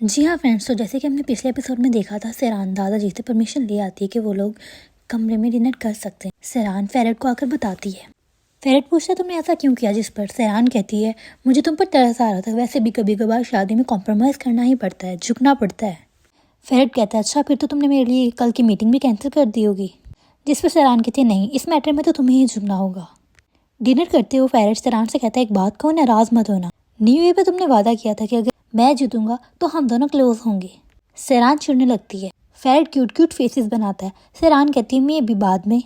जी हाँ फ्रेंड्स, तो जैसे कि हमने पिछले एपिसोड में देखा था, सेरान दादाजी से परमिशन ले आती है कि वो लोग कमरे में डिनर कर सकते हैं। सेरान फेरेट को आकर बताती है। फेरेट पूछता है तुमने ऐसा क्यों किया, जिस पर सेरान कहती है मुझे तुम पर तरस आ रहा था, वैसे भी कभी कभार शादी में कॉम्प्रोमाइज़ करना ही पड़ता है, झुकना पड़ता है। फेरेट कहता है अच्छा फिर तो तुमने मेरे लिए कल की मीटिंग भी कैंसिल कर दी होगी। जिस पर सेरान कहती है नहीं, इस मैटर में तो तुम्हें ही झुकना होगा। डिनर करते हुए फेरेट सेरान से कहता है एक बात कहो, नाराज मत होना। न्यू ईयर पे तुमने वादा किया था कि अगर मैं जीतूंगा तो हम दोनों क्लोज होंगे। सेरान चिढ़ने लगती है। फेरेट क्यूट क्यूट फेसेस बनाता है। सेरान कहती है मैं भी बाद में।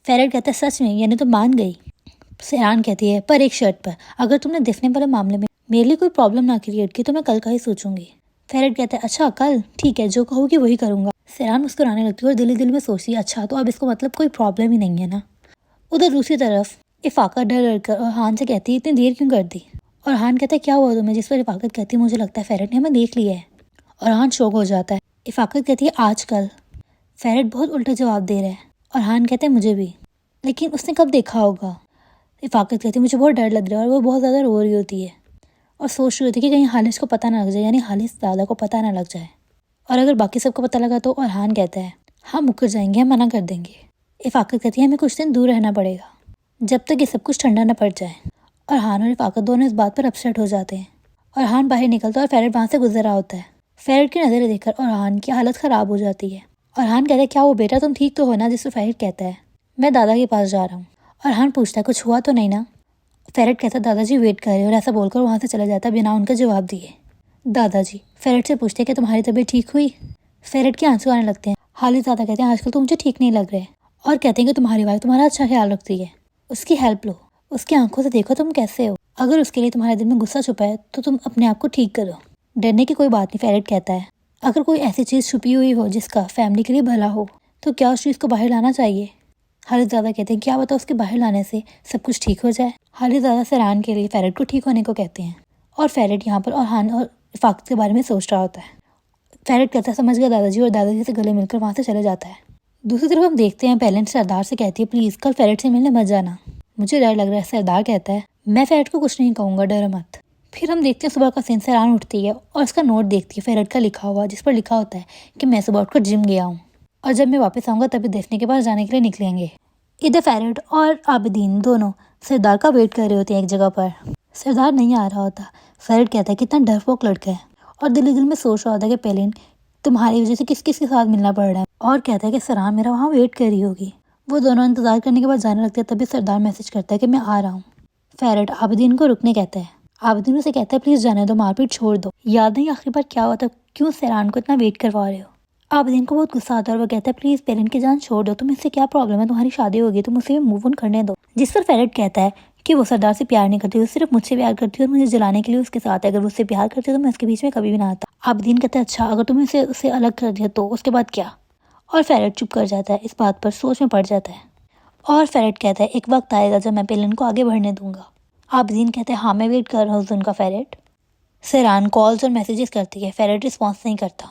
फेरेट कहता है सच में, यानी तो मान गई। सेरान कहती है पर एक शर्त पर, अगर तुमने दिखने वाले मामले में मेरे लिए कोई प्रॉब्लम ना क्रिएट की तो मैं कल का ही सोचूंगी। फेरेट कहता है अच्छा कल ठीक है, जो कहोगी वही करूंगा। सेरान मुस्कुराने लगती है और दिल ही दिल में सोचती है अच्छा तो अब इसको मतलब कोई प्रॉब्लम ही नहीं है ना। उधर दूसरी तरफ इफाका डर डर कर और हान से कहती है इतनी देर क्यों कर दी। और हान कहता है क्या हुआ तुम्हें, जिस पर इफाकत कहती है मुझे लगता है फेरेट ने हमें देख लिया है। और हान शौक हो जाता है। इफाकत कहती है आजकल। फेरेट बहुत उल्टा जवाब दे रहा है। और हान कहते हैं मुझे भी, लेकिन उसने कब देखा होगा। इफाकत कहती है मुझे बहुत डर लग रहा है। और वो बहुत ज़्यादा रो रही होती है और सोच रही होती है कि कहीं हालिस को पता ना लग जाए, यानी हालिस दादा को पता ना लग जाए। और अगर बाकी सबको पता लगा तो। और हान कहता है हम मुकर जाएंगे, हम मना कर देंगे। इफाकत कहती है हमें कुछ दिन दूर रहना पड़ेगा जब तक ये सब कुछ ठंडा न पड़ जाए। और हान और इफाकत दोनों इस बात पर अपसेट हो जाते हैं। और हान बाहर निकलता है और फेरेट वहाँ से गुजर रहा होता है। फेरेट की नज़रें देखकर और हान की हालत ख़राब हो जाती है। और हान कहता है क्या वो बेटा तुम ठीक तो हो ना, जिस पर फेरेट कहता है मैं दादा के पास जा रहा हूँ। और हान पूछता है कुछ हुआ तो नहीं ना। फेरेट कहता है दादाजी वेट कर रहे और ऐसा बोलकर वहाँ से चला जाता है बिना उनका जवाब दिए। दादाजी फेरेट से पूछते हैं कि तुम्हारी तबीयत ठीक हुई। फेरेट के आंसू आने लगते हैं। हालिस दादा कहते हैं आजकल तो मुझे ठीक नहीं लग रहे और कहते हैं कि तुम्हारी वाइफ तुम्हारा अच्छा ख्याल रखती है, उसकी हेल्प लो, उसकी आंखों से देखो तुम कैसे हो। अगर उसके लिए तुम्हारे दिल में गुस्सा छुपा है तो तुम अपने आप को ठीक करो। डरने की कोई बात नहीं, फेरेट कहता है अगर कोई ऐसी चीज़ छुपी हुई हो जिसका फैमिली के लिए भला हो तो क्या उस चीज़ को बाहर लाना चाहिए। हालिस दादा कहते हैं क्या पता उसके बाहर लाने से सब कुछ ठीक हो जाए। हालिस दादा सेरान के लिए फेरेट को ठीक होने को कहते हैं। और फेरेट यहाँ पर और हान और इफाकत के बारे में सोच रहा होता है। फेरेट कहता है समझ गया दादाजी और दादाजी से गले मिलकर वहाँ से चले जाता है। दूसरी तरफ हम देखते हैं पेलेंट सरदार से कहती है प्लीज़ कल फेरेट से मिलने मत जाना, मुझे डर लग रहा है। सरदार कहता है मैं फेरेट को कुछ नहीं कहूँगा, डर मत। फिर हम देखते हैं सुबह का सीन। सेरान उठती है और उसका नोट देखती है फेरेट का लिखा हुआ, जिस पर लिखा होता है कि मैं सुबह उठकर जिम गया हूँ और जब मैं वापस आऊँगा तभी देखने के पास जाने के लिए निकलेंगे। इधर फेरेट और आबिदीन दोनों सरदार का वेट कर रहे होते हैं एक जगह पर। सरदार नहीं आ रहा होता। फेरेट कहता है कितना डरपोक लड़का है और दिल ही दिल में सोच रहा होता है कि पेलिन तुम्हारी वजह से किस किस के साथ मिलना पड़ रहा है। और कहता है कि सरान मेरा वहाँ वेट कर रही होगी। वो दोनों इंतजार करने के बाद जाने लगते हैं। तभी सरदार मैसेज करता है कि मैं आ रहा हूँ। फेरेट आबिदीन को रुकने कहता है। आबिदीन उसे कहता है प्लीज़ जाने दो, मारपीट छोड़ दो। याद नहीं आखिरी बार क्या हुआ था, क्यों सरान को इतना वेट करवा रहे हो। आबिदीन को बहुत गुस्सा आता है और वो कहता है प्लीज़ पेलिन की जान छोड़ दो, तुम इससे क्या प्रॉब्लम है, तुम्हारी शादी होगी तुम उसे मूव ऑन करने दो। जिस पर फेरेट कहता है कि वो सरदार से प्यार नहीं करती, वो सिर्फ मुझसे प्यार करती है और मुझे जलाने के लिए उसके साथ है। अगर वो उससे प्यार करती है तो मैं उसके बीच में कभी भी ना आता। आबिदीन कहता है अच्छा अगर तुम इसे उससे अलग कर दिया तो उसके बाद क्या। और फेरेट चुप कर जाता है, इस बात पर सोच में पड़ जाता है। और फेरेट कहता है एक वक्त आएगा जब मैं पेलिन को आगे बढ़ने दूंगा। आबिदीन कहते हैं हाँ मैं वेट कर रहा हूँ उनका। फेरेट सेरान कॉल्स और मैसेजेस करती है, फेरेट रिस्पॉन्स नहीं करता।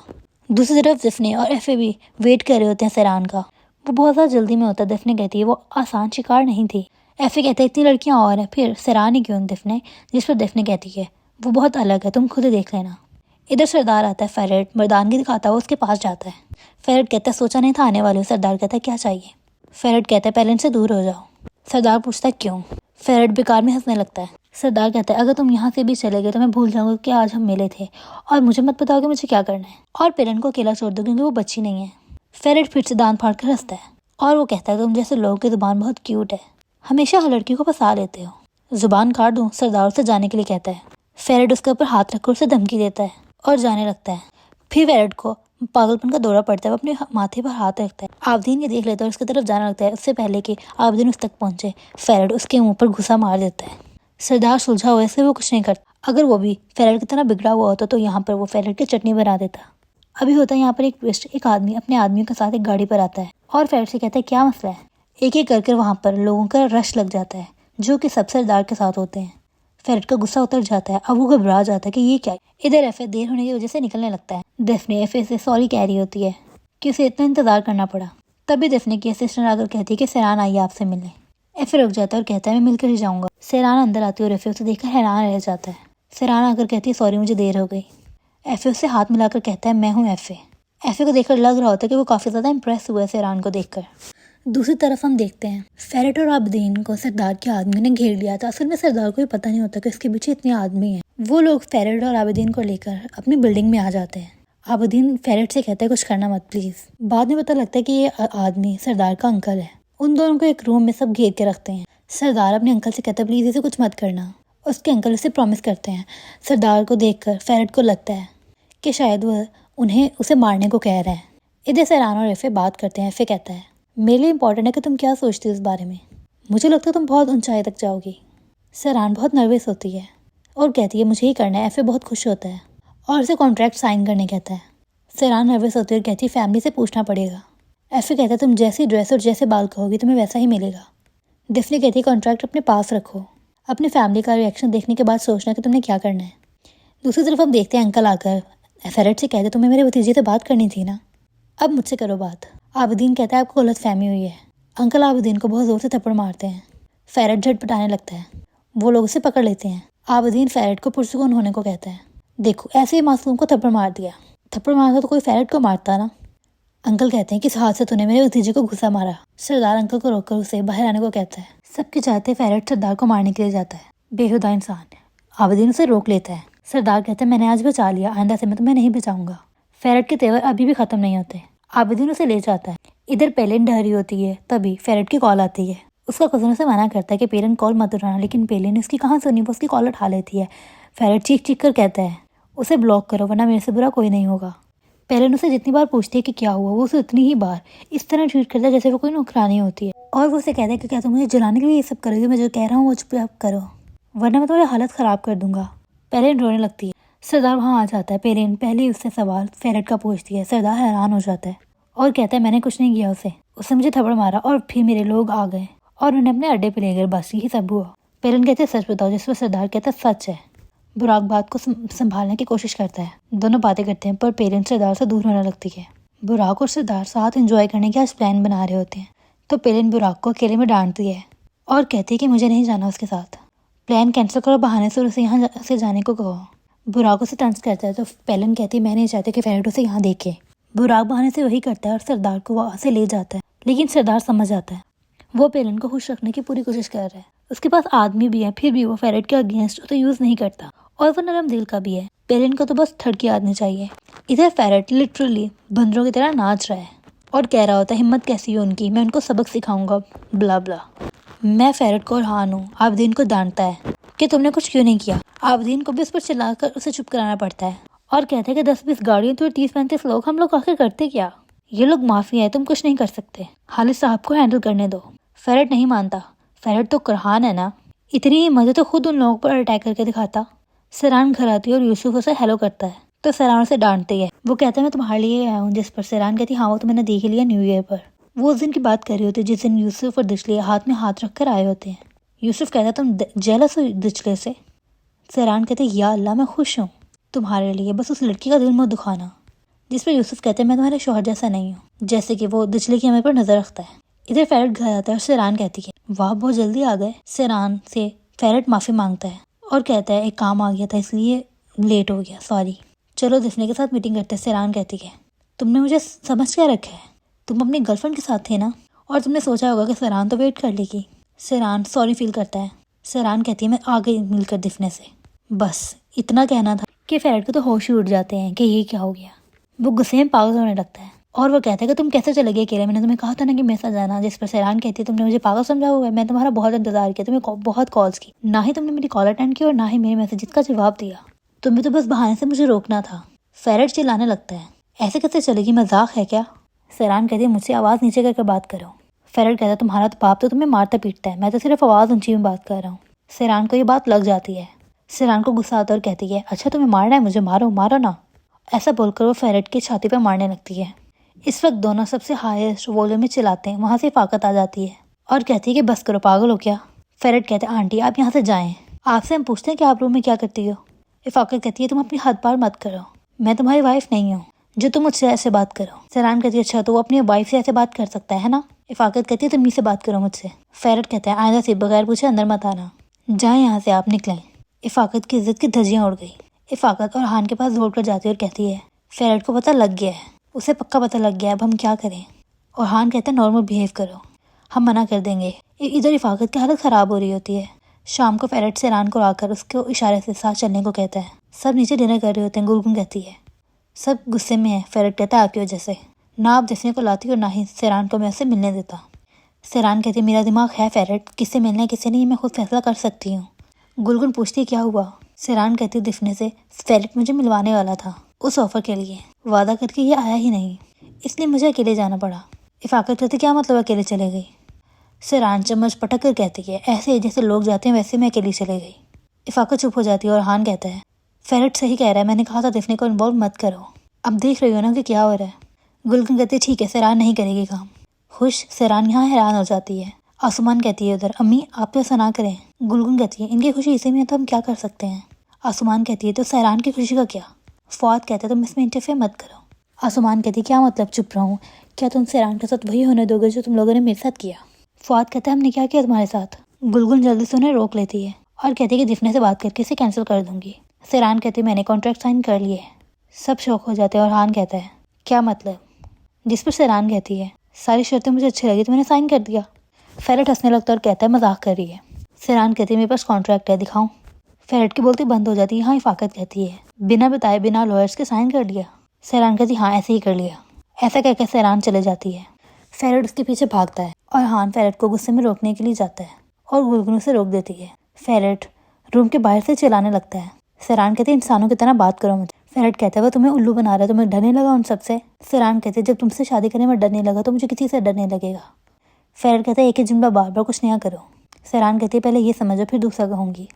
दूसरी तरफ दिफने और एफे भी वेट कर रहे होते हैं सेरान का। वो बहुत ज़्यादा जल्दी में होता है। दिफने कहती है वो आसान शिकार नहीं थी। एफे कहते हैं इतनी लड़कियां और हैं, फिर सेरान ही क्यों दिफने। जिस पर दिफने कहती है वो बहुत अलग है, तुम खुद ही देख लेना। इधर सरदार आता है। फेरेट मर्दानगी दिखाता है, वो उसके पास जाता है। फेरेट कहता है सोचा नहीं था आने वाले हो। सरदार कहता है क्या चाहिए। फेरेट कहता है पेरेंट्स से दूर हो जाओ। सरदार पूछता है क्यों। फेरेट बेकार में हंसने लगता है। सरदार कहता है अगर तुम यहाँ से भी चले गए तो मैं भूल जाऊंगा कि आज हम मिले थे और मुझे मत बताओ कि मुझे क्या करना है। और पेरेंट को अकेला छोड़ दो क्योंकि वो बच्ची नहीं है। फेरेट फिर से दांत फाड़ कर हंसता है और वो कहता है तुम जैसे लोगों की जुबान बहुत क्यूट है, हमेशा हर लड़की को फंसा लेते हो। जुबान काट दूं। सरदार उसे जाने के लिए कहता है। फेरेट उसके ऊपर हाथ रखकर उसे धमकी देता है और जाने लगता है। फिर फेरेट को पागलपन का दौरा पड़ता है। वो अपने माथे पर हाथ रखता है। आबिदीन ये देख लेता है और उसकी तरफ जाने लगता है। उससे पहले कि आबिदीन उस तक पहुंचे फेरेट उसके मुंह पर घुसा मार देता है। सरदार सुलझा हुआ इसलिए वो कुछ नहीं करता। अगर वो भी फेरेट की तरह बिगड़ा हुआ होता तो यहाँ पर वो फेरेट की चटनी बना देता। अभी होता है यहाँ पर एक आदमी अपने आदमियों के साथ एक गाड़ी पर आता है और फेरेट से कहता है क्या मसला है। एक एक करके वहाँ पर लोगों का रश लग जाता है जो कि सब सरदार के साथ होते हैं। फेरेट का गुस्सा उतर जाता है। अब वो घबरा जाता है कि ये क्या है। इधर एफे देर होने की वजह से निकलने लगता है। दिफने एफे से सॉरी कह रही होती है कि उसे इतना इंतजार करना पड़ा। तभी दिफने की असिस्टेंट आकर कहती है कि सेरान आइए आपसे मिलने। एफे रुक जाता है और कहता है मैं मिलकर ही जाऊंगा। सेरान अंदर आती है और एफे उसे देखकर हैरान रह जाता है। सेरान आकर कहती है सॉरी मुझे देर हो गई। एफे उससे हाथ मिलाकर कहता है मैं हूँ एफे। एफे को देखकर लग रहा होता है कि वो काफ़ी ज़्यादा इम्प्रेस हुआ है सेरान को देखकर। दूसरी तरफ हम देखते हैं फेरेट और आबदीन को सरदार के आदमी ने घेर लिया था। असल में सरदार को भी पता नहीं होता कि इसके पीछे इतने आदमी हैं। वो लोग फेरेट और आबदीन को लेकर अपनी बिल्डिंग में आ जाते हैं। आबदीन फेरेट से कहता है कुछ करना मत प्लीज़। बाद में पता लगता है कि ये आदमी सरदार का अंकल है। उन दोनों को एक रूम में सब घेर के रखते हैं। सरदार अपने अंकल से कहता है प्लीज़ इसे कुछ मत करना। उसके अंकल उसे प्रॉमिस करते हैं। सरदार को देखकर फेरेट को लगता है कि शायद वह उसे मारने को कह रहे हैं। इधर सेरान और एफे बात करते हैं। एफे कहता है मेरे लिए इंपॉर्टेंट है कि तुम क्या सोचती हो इस बारे में। मुझे लगता है तुम बहुत ऊंचाई तक जाओगी। सेरान बहुत नर्वस होती है और कहती है मुझे ही करना है। एफे बहुत खुश होता है और उसे कॉन्ट्रैक्ट साइन करने कहता है। सेरान नर्वस होती है और कहती है फैमिली से पूछना पड़ेगा। एफे कहता है तुम जैसी ड्रेस और जैसे बाल कहोगी तुम्हें वैसा ही मिलेगा। डिफ्नी कहती है कॉन्ट्रैक्ट अपने पास रखो, अपनी फैमिली का रिएक्शन देखने के बाद सोचना कि तुमने क्या करना है। दूसरी तरफ हम देखते हैं अंकल आकर फेरेट से कहते तुम्हें मेरे भतीजे से बात करनी थी ना, अब मुझसे करो बात। आबदीन कहता है आपको गलत फहमी हुई है। अंकल आबदीन को बहुत ज़ोर से थप्पड़ मारते हैं। फेरेट झटपटाने लगता है। वो लोग उसे पकड़ लेते हैं। आबदीन फेरेट को पुरसुकून होने को कहता है। देखो ऐसे ही मासूम को थप्पड़ मार दिया। थप्पड़ मारता तो कोई फेरेट को मारता ना। अंकल कहते हैं किस हाथ से तूने मेरे भतीजे को घुसा मारा। सरदार अंकल को रोककर उसे बाहर आने को कहता है। सबके चाहते फेरेट सरदार को मारने के लिए जाता है। बेहुदा इंसान। आबदीन उसे रोक लेता है। सरदार कहते हैं मैंने आज बचा लिया, आइंदा से मैं तुम्हें नहीं बचाऊंगा। फेरेट के तेवर अभी भी खत्म नहीं होते। आबदीन उसे ले जाता है। इधर पेलिन डर रही होती है। तभी फेरेट की कॉल आती है। उसका कज़न उसे मना करता है कि पेलिन कॉल मत उठाना, लेकिन पेलिन ने उसकी कहाँ सुनी, वो उसकी कॉल उठा लेती है। फेरेट चीख चीख कर कहता है उसे ब्लॉक करो वरना मेरे से बुरा कोई नहीं होगा। पेलिन उसे जितनी बार पूछती है कि क्या हुआ, वो उसे उतनी ही बार इस तरह ट्रीट करता है जैसे वो कोई नौकरानी होती है। और वो उसे कहता है कि क्या तुम मुझे जलाने के लिए ये सब करोगे, मैं जो कह रहा हूँ वो चुपचाप करो वरना मैं तुम्हारी हालत ख़राब कर दूंगा। पेलिन रोने लगती है। सरदार वहाँ आ जाता है। पेलिन पहले उससे सवाल फेरेट का पूछती है। सरदार हैरान हो जाता है और कहता है मैंने कुछ नहीं किया, उसने मुझे थप्पड़ मारा और फिर मेरे लोग आ गए और उन्हें अपने अड्डे पे ले गए, बस यही सब हुआ। पेलिन कहते हैं सच बताओ, जिस पर सरदार कहता है सच है। बुराक बात को संभालने की कोशिश करता है। दोनों बातें करते हैं पर पेलिन सरदार से दूर होने लगती है। बुराक और सरदार साथ एंजॉय करने के आज प्लान बना रहे होते हैं तो पेलिन बुराक को अकेले में डांटती है और कहती है कि मुझे नहीं जाना उसके साथ, प्लान कैंसिल करो, बहाने से उसे यहाँ से जाने को कहो। बुराक उसे तंज करता है तो पेलिन कहती है मैं नहीं चाहती कि फेरेट उसे यहाँ देखे। बुराक बहाने से वही करता है और सरदार को वहाँ से ले जाता है, लेकिन सरदार समझ जाता है। वो पेलिन को खुश रखने की पूरी कोशिश कर रहा है। उसके पास आदमी भी है फिर भी वो फेरेट के अगेंस्ट उसे यूज़ नहीं करता और वो नरम दिल का भी है। पेलिन को तो बस थड़की आदमी चाहिए। इधर फेरेट लिटरली बंदरों की तरह नाच रहा है और कह रहा होता है हिम्मत कैसी है उनकी, मैं उनको सबक सिखाऊंगा ब्ला ब्ला। मैं फेरेट को हान हूँ। आबदीन को डांटता है कि तुमने कुछ क्यों नहीं किया। आबदीन को भी उस पर चिल्लाकर उसे चुप कराना पड़ता है और कहते हैं कि 10-20 गाड़ियों तो 30-35 लोग, हम लोग आखिर करते क्या, ये लोग माफिया है, तुम कुछ नहीं कर सकते, खालिद साहब को हैंडल करने दो। फेरेट नहीं मानता। फेरेट तो कुरहान है ना, इतनी हिम्मत है तो खुद उन लोगों पर अटैक करके दिखाता। सेरान घर आती है और यूसुफ उसे हेलो करता है तो सेरान उसे डांटती है। वो कहता है मैं तुम्हारे लिए आया हूँ, जिस पर सेरान कहती हाँ वो तो मैंने देख लिया न्यू ईयर पर। वो उस दिन की बात कर रही होती है जिस दिन यूसुफ और दिचले हाथ में हाथ रख कर आए होते हैं। यूसुफ कहता है तुम जेलस हो दिचले से। सेरान कहते या अल्लाह मैं खुश हूँ तुम्हारे लिए, बस उस लड़की का दिल मत दुखाना। जिस पर यूसुफ कहते हैं मैं तुम्हारे शौहर जैसा नहीं हूँ, जैसे कि वो दिचले की हमें पर नजर रखता है। इधर फेरेट घर आता है और सेरान कहती है वाह बहुत जल्दी आ गए। सेरान से फेरेट माफी मांगता है और कहता है एक काम आ गया था इसलिए लेट हो गया, सॉरी। चलो दिफने के साथ मीटिंग करते हैं। सेरान कहती है तुमने मुझे समझ क्या रखा है, तुम अपनी गर्लफ्रेंड के साथ थे ना और तुमने सोचा होगा कि सेरान तो वेट कर लेगी। सेरान सॉरी फील करता है। सेरान कहती है मैं आ गई मिलकर दिफने से, बस इतना कहना था कि फेरेट को तो होश ही उड़ जाते हैं कि ये क्या हो गया। वो गुस्से में पागल होने लगता है और वो कहता है कि तुम कैसे चले गए अकेले, मैंने तुम्हें कहा था ना कि मेरे साथ जाना। जिस पर सेरान कहती है तुमने मुझे पागल समझा हुआ है, मैं तुम्हारा बहुत इंतजार किया, तुम्हें बहुत कॉल्स की, ना ही तुमने मेरी कॉल अटेंड की और ना ही मेरे मैसेज का जवाब दिया, तुम्हें तो बस बहाने से मुझे रोकना था। फेरेट चिल्लाने लगता है ऐसे कैसे चलेगी, मजाक है क्या। सेरान कहती है मुझसे आवाज़ नीचे करके बात करो। फेरेट कहता है तुम्हारा तो बाप तो तुम्हें मारता पीटता है, मैं तो सिर्फ आवाज़ ऊंची में बात कर रहा हूँ। सेरान को ये बात लग जाती है। सेरान को गुस्सा आता और कहती है अच्छा तुम्हें मारना है, मुझे मारो मारो ना। ऐसा बोलकर वो फेरेट की छाती पर मारने लगती है। इस वक्त दोनों सबसे हाईएस्ट वॉल्यूम में चिल्लाते हैं। वहाँ से फाकत आ जाती है और कहती है कि बस करो, पागल हो क्या। फेरेट कहते हैं आंटी आप यहाँ से जाएं, आपसे हम पूछते हैं कि आप रूम में क्या करती हो। इफाकत कहती है तुम अपनी हद पार मत करो, मैं तुम्हारी वाइफ नहीं हूँ जो तुम मुझसे ऐसे बात करो। सेरान कहती है अच्छा तो वो अपनी वाइफ से ऐसे बात कर सकता है ना। इफाकत कहती है तुम ही से बात करो मुझसे। फेरेट कहता है आइंदा से बगैर पूछे अंदर मत आना, जाए यहाँ से आप निकलें। इफाकत की इज्जत की धज्जियाँ उड़ गई। इफ़ाकत और हान के पास दौड़ कर जाती है और कहती है फेरेट को पता लग गया है, उसे पक्का पता लग गया है, अब हम क्या करें। और हान कहता है नॉर्मल बिहेव करो, हम मना कर देंगे। इधर इफ़ाकत की हालत ख़राब हो रही होती है। शाम को फेरेट सेरान को आकर उसको इशारे से साथ चलने को कहता है। सब नीचे डिनर कर रहे होते हैं। गुलगुन कहती है सब गुस्से में है। फेरेट कहता है आपकी वजह से, ना आप दिफने को लाती और ना ही सेरान को मैं उससे मिलने देता। सेरान कहती है मेरा दिमाग है फेरेट, किससे मिलना है किससे नहीं मैं खुद फैसला कर सकती हूँ। गुलगुन पूछती है क्या हुआ। सेरान कहती है दिफने से फेरेट मुझे मिलवाने वाला था उस ऑफर के लिए, वादा करके ये आया ही नहीं, इसलिए मुझे अकेले जाना पड़ा। इफ़ाकत कहती क्या मतलब अकेले चले गई। सेरान चम्मच पटक कर कहती है ऐसे जैसे लोग जाते हैं वैसे मैं अकेली चले गई। इफ़ाकत चुप हो जाती है और हान कहता है फेरेट सही कह रहा है, मैंने कहा था दिफने को इन्वॉल्व मत करो, अब देख रही हो ना कि क्या हो रहा है। गुलगुन कहती है ठीक है सेरान नहीं करेगी काम। खुश सेरान यहाँ हैरान हो जाती है। आसमान कहती है उधर अम्मी आप तो ऐसा ना करें। गुलगुन कहती है इनकी खुशी इसी में है तो हम क्या कर सकते हैं। आसमान कहती है तो सेरान की खुशी का क्या। फौद कहता है तुम इसमें इंटरफेयर मत करो। आसमान कहती है क्या मतलब चुप रहूँ, क्या तुम सेरान के साथ वही होने दोगे जो तुम लोगों ने मेरे साथ किया। फौद कहता है हमने क्या किया तुम्हारे साथ। गुलगुन जल्दी से उन्हें रोक लेती है और कहती है कि दिफने से बात करके इसे कैंसिल कर दूंगी। सेरान कहती है मैंने कॉन्ट्रैक्ट साइन कर लिए है। सब शौक हो जाते हैं और हान कहता है क्या मतलब। जिस पर सेरान कहती है सारी शर्तें मुझे अच्छी लगी तो मैंने साइन कर दिया। फेरेट हंसने लगता है और कहता है मजाक कर रही है। सेरान कहती है मेरे पास कॉन्ट्रैक्ट है दिखाऊं। फेरेट की बोलती बंद हो जाती है। हाँ इफ़ाकत कहती है बिना बताए बिना लॉयर्स के साइन कर दिया। सेरान कहती हाँ ऐसे ही कर लिया। ऐसा कहकर सेरान चले जाती है। फेरेट उसके पीछे भागता है और हान फेरेट को गुस्से में रोकने के लिए जाता है और गुलगुन उसे रोक देती है। फेरेट रूम के बाहर से चिल्लाने लगता है। सेरान कहती है इंसानों की तरह बात करो मुझे। फेरेट कहता है वो तुम्हें उल्लू बना रहा है, तुम्हें डर नहीं लगा उन सबसे। सेरान कहते जब तुमसे शादी करने में डर नहीं लगा तो मुझे किसी से डर नहीं लगेगा। फेरेट कहता है एक ही जुमला बार बार कुछ नया करो। सेरान कहती है पहले ये समझो फिर दूसरा कहूँगी।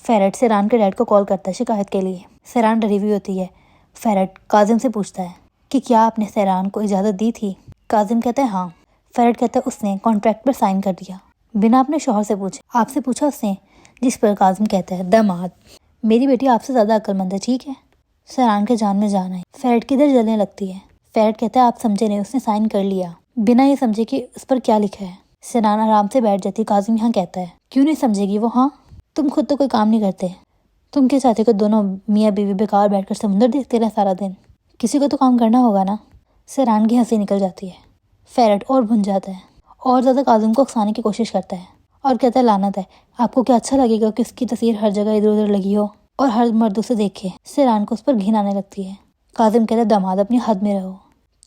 फेरेट सेरान के डैड को कॉल करता है शिकायत के लिए। सेरान डरी हुई होती है। फेरेट काजिम से पूछता है कि क्या आपने सेरान को इजाज़त दी थी। काजिम कहता है हाँ। फेरेट कहता है उसने कॉन्ट्रैक्ट पर साइन कर दिया बिना अपने शौहर से पूछे। आपसे पूछा उसने। जिस पर काजिम कहता है दामाद मेरी बेटी आपसे ज़्यादा अक्लमंद है ठीक है। सेरान के जान में जान आई। फेरेट की दिल जलने लगती है। फेरेट कहता है आप समझे नहीं, उसने साइन कर लिया बिना ये समझे कि उस पर क्या लिखा है। सेरान आराम से बैठ जाती। काजिम यहाँ कहता है क्यों नहीं समझेगी वो। हाँ तुम खुद तो कोई काम नहीं करते, तुम क्या चाहते हो दोनों मियाँ बीवी बेकार बैठकर समुंदर देखते रहे सारा दिन, किसी को तो काम करना होगा ना। सेरान की हंसी निकल जाती है। फेरेट और भुन जाता है और ज़्यादा काजिम को उकसाने की कोशिश करता है और कहता है लानत है, आपको क्या अच्छा लगेगा कि उसकी तस्वीर हर जगह इधर उधर लगी हो और हर मर्द उसे देखे। सेरान को उस पर घिन आने लगती है। काजिम कहता है दामाद अपनी हद में रहो,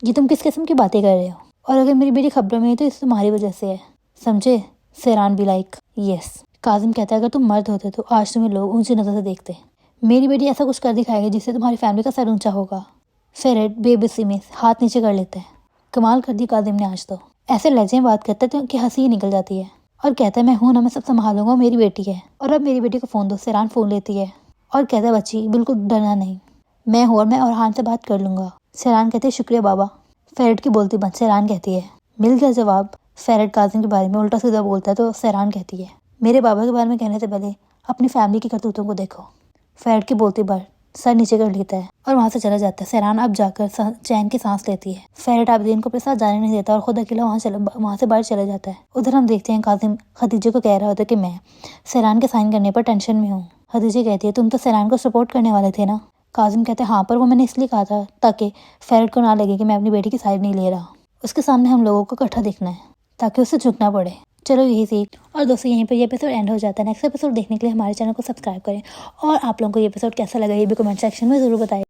ये तुम किस किस्म की बातें कर रहे हो, और अगर मेरी बेटी खबरों में है तो इस तुम्हारी वजह से है, समझे। सेरान भी लाइक यस। काजिम कहता है अगर तुम मर्द होते तो आज तुम्हें लोग ऊंची नज़र से देखते, मेरी बेटी ऐसा कुछ कर दिखाएगी जिससे तुम्हारी फैमिली का सर ऊंचा होगा। फेरेट बेबसी में हाथ नीचे कर लेता है। कमाल कर दी काजिम ने आज तो, ऐसे लहजे में बात करता है तो कि हंसी ही निकल जाती है और कहता है मैं हूँ ना, मैं सब संभालूंगा, मेरी बेटी है। और अब मेरी बेटी को फ़ोन दो। सेरान फ़ोन लेती है और कहता है बच्ची बिल्कुल डरना नहीं, मैं हूँ और मैं और से बात कर लूँगा। सेरान कहते हैं शुक्रिया बाबा। फेरेट की बोलती बंद। सेरान कहती है मिल गया जवाब। फेरेट काजिम के बारे में उल्टा सीधा बोलता है तो सेरान कहती है मेरे बाबा के बारे में कहने से पहले अपनी फैमिली की करतूतों को देखो। फेरेट की बोलती बार सर नीचे कर लेता है और वहाँ से चला जाता है। सेरान अब जाकर चैन की सांस लेती है। फेरेट आबिदीन को अपने साथ जाने नहीं देता और खुद अकेला वहाँ से बाहर चला जाता है। उधर हम देखते हैं काजिम खदीजे को कह रहा होता है कि मैं सेरान के साइन करने पर टेंशन में हूँ। खदीजे कहती है तुम तो सेरान को सपोर्ट करने वाले थे ना। काजिम कहते हैं हाँ, पर वो मैंने इसलिए कहा था ताकि फेरेट को ना लगे कि मैं अपनी बेटी की साइड नहीं ले रहा, उसके सामने हम लोगों को इकट्ठा दिखना है ताकि उसे झुकना पड़े। चलो यही सीख। और दोस्तों यहीं पर ये एपिसोड एंड हो जाता है। नेक्स्ट एपिसोड देखने के लिए हमारे चैनल को सब्सक्राइब करें और आप लोगों को ये एपिसोड कैसा लगा ये भी कमेंट सेक्शन में ज़रूर बताएं।